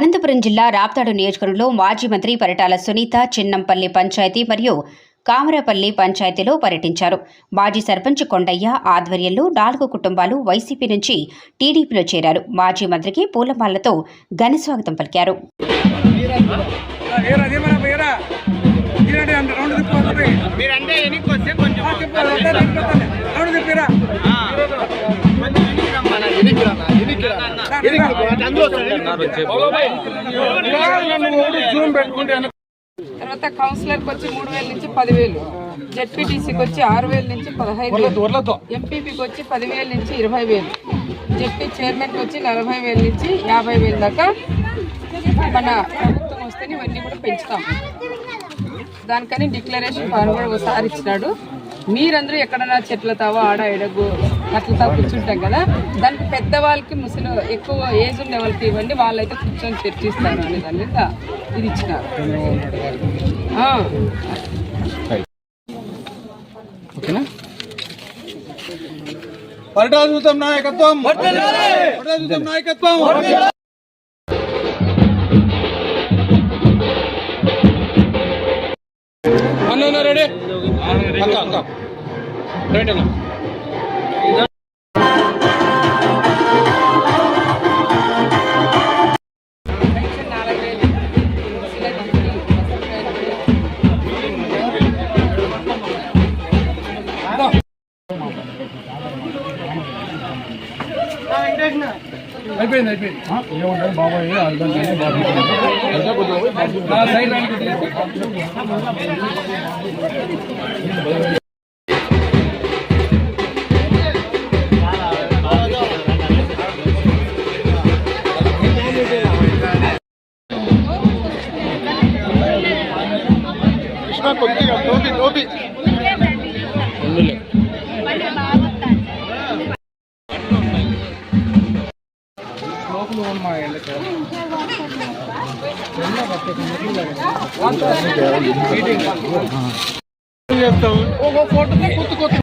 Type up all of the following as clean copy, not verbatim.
అనంతపురం జిల్లా రాప్తాడు నియోజకవర్గంలో మాజీ మంత్రి పరిటాల సునీత చిన్నంపల్లి పంచాయతీ మరియు కామరపల్లి పంచాయతీలో పర్యటించారు. మాజీ సర్పంచ్ కొండయ్య ఆధ్వర్యంలో 4 కుటుంబాలు వైసీపీ నుంచి టీడీపీలో చేరారు. మాజీ మంత్రికి పూలమాలతో ఘన స్వాగతం పలికారు. తర్వాత కౌన్సిలర్కి వచ్చి 3,000 నుంచి 10,000, జెడ్పీటీసీకి వచ్చి 6,000 నుంచి 15,000, ఎంపీపీకి వచ్చి 10,000 నుంచి 20,000, జెడ్పీ చైర్మన్కి వచ్చి 40,000 నుంచి 50,000 దాకా మన ప్రభుత్వం వస్తేనే ఇవన్నీ కూడా పెంచుతాం. దానికని డిక్లరేషన్ ఫార్మ్ కూడా ఒకసారి ఇచ్చినాడు. మీరందరూ ఎక్కడన్నా చెట్ల తావా ఆడ ఎడగు అట్లతో కూర్చుంటాం కదా, దానికి పెద్దవాళ్ళకి ముసలి ఎక్కువ ఏజ్ ఉన్న వాళ్ళకి ఇవ్వండి, వాళ్ళైతే కూర్చొని చర్చిస్తారు అనే దాని మీద ఇది ఇచ్చినారు. రెడీ అయిపోయింది ఏముంటుంది బాబాయ్ కొద్దిగా టోపీ ఫోటో కొత్త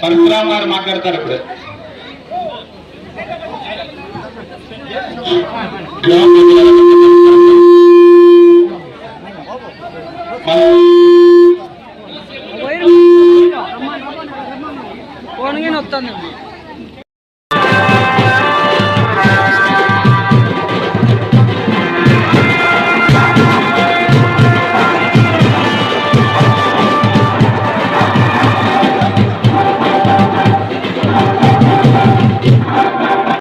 పరశురామ్ గారు మాట్లాడతారు. ఇప్పుడు ఫోన్ వస్తుంది.